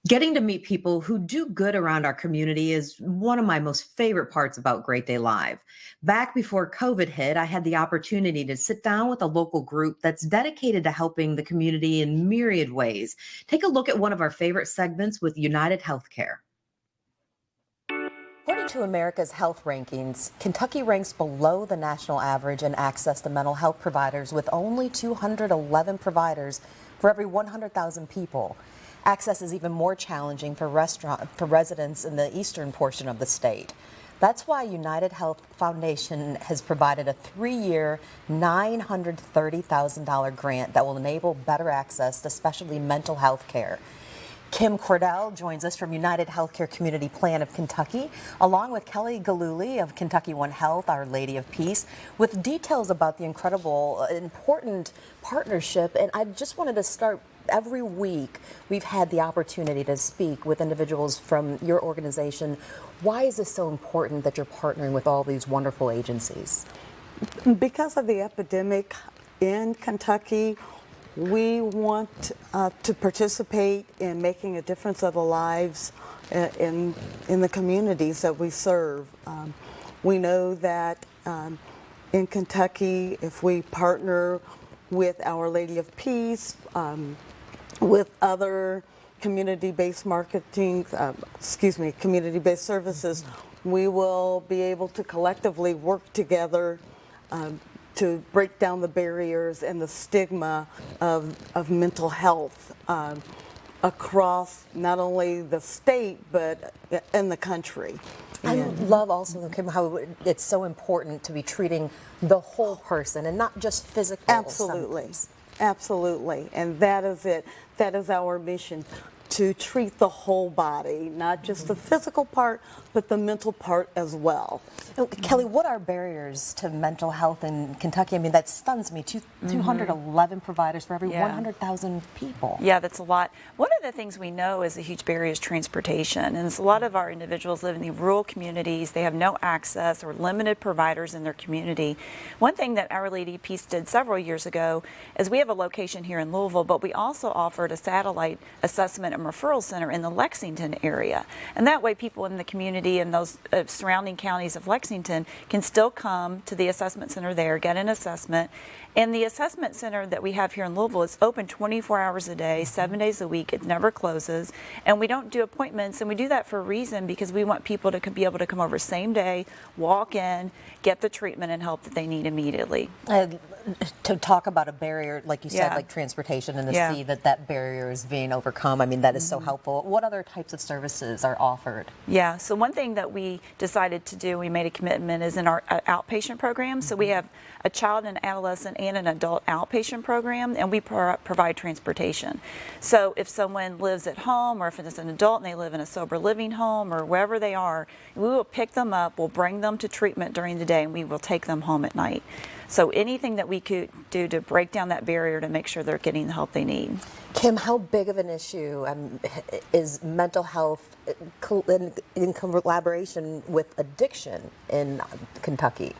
Getting to meet people who do good around our community is one of my most favorite parts about Great Day Live. Back before COVID hit, I had the opportunity to sit down with a local group that's dedicated to helping the community in myriad ways. Take a look at one of our favorite segments with United Healthcare. According to America's health rankings, Kentucky ranks below the national average in access to mental health providers, with only 211 providers for every 100,000 people. Access is even more challenging for residents in the eastern portion of the state. That's why UnitedHealthFoundation has provided a 3-year, $930,000 grant that will enable better access to specialty mental health care. Kim Cordell joins us from United Healthcare Community Plan of Kentucky, along with Kelly Galuli of Kentucky One Health, Our Lady of Peace, with details about the incredible, important partnership. And I just wanted to start. Every week, we've had the opportunity to speak with individuals from your organization. Why is this so important that you're partnering with all these wonderful agencies? Because of the epidemic in Kentucky, we want to participate in making a difference of the lives in the communities that we serve. We know that in Kentucky, if we partner with Our Lady of Peace, with other community-based community-based services, we will be able to collectively work together to break down the barriers and the stigma of mental health across not only the state but in the country. I love also, Kim, how it's so important to be treating the whole person and not just physical. Absolutely. Symptoms. Absolutely, and that is it. That is our mission, to treat the whole body, not just the physical part, but the mental part as well. Kelly, what are barriers to mental health in Kentucky? I mean, that stuns me. 211 providers for every 100,000 people. Yeah, that's a lot. One of the things we know is a huge barrier is transportation. And a lot of our individuals live in the rural communities. They have no access or limited providers in their community. One thing that Our Lady of Peace did several years ago is we have a location here in Louisville, but we also offered a satellite assessment and referral center in the Lexington area. And that way people in the community and those surrounding counties of Lexington can still come to the assessment center there, get an assessment. And the assessment center that we have here in Louisville is open 24 hours a day, 7 days a week. It never closes. And we don't do appointments, and we do that for a reason, because we want people to be able to come over same day, walk in, get the treatment and help that they need immediately. To talk about a barrier, like you said, like transportation, and to see that barrier is being overcome, I mean, that is so helpful. What other types of services are offered? Yeah, so one thing that we decided to do, we made a commitment, is in our outpatient program. So we have a child and adolescent and an adult outpatient program, and we provide transportation. So if someone lives at home, or if it's an adult and they live in a sober living home, or wherever they are, we will pick them up, we'll bring them to treatment during the day, and we will take them home at night. So anything that we could do to break down that barrier to make sure they're getting the help they need. Kim, how big of an issue is mental health in collaboration with addiction in Kentucky?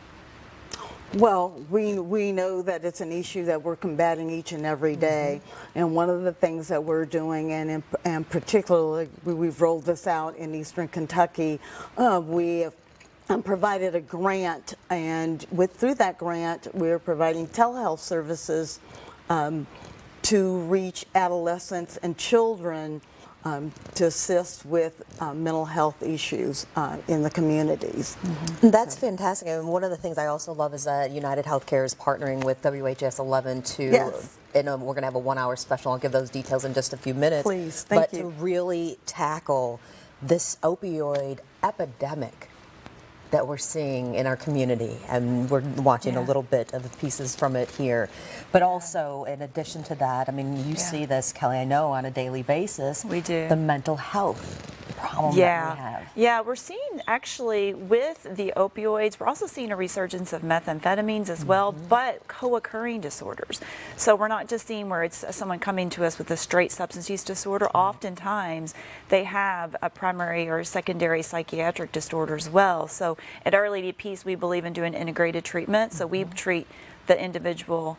Well, we know that it's an issue that we're combating each and every day. And one of the things that we're doing, and particularly we've rolled this out in Eastern Kentucky, we have provided a grant, and through that grant we're providing telehealth services to reach adolescents and children to assist with mental health issues in the communities. That's fantastic. And one of the things I also love is that United Healthcare is partnering with WHAS-11 to, and we're going to have a 1-hour special. I'll give those details in just a few minutes. Please, thank you. But to really tackle this opioid epidemic that we're seeing in our community, and we're watching a little bit of the pieces from it here. But also, in addition to that, I mean, you see this, Kelly, I know, on a daily basis. We do. The mental health problem that we have. Yeah, we're seeing actually with the opioids, we're also seeing a resurgence of methamphetamines as well, but co-occurring disorders. So we're not just seeing where it's someone coming to us with a straight substance use disorder. Oftentimes they have a primary or secondary psychiatric disorder as well. So at Our Lady of Peace, we believe in doing integrated treatment. So we treat the individual,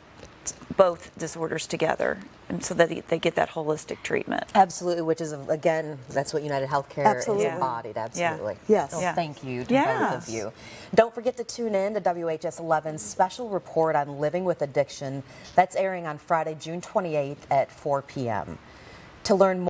both disorders together. and so that they get that holistic treatment. Absolutely, which is, again, that's what UnitedHealthcare is embodied. Absolutely. Yes. Well, thank you to Yes. both of you. Don't forget to tune in to WHS 11's special report on living with addiction. That's airing on Friday, June 28th at 4 p.m. To learn more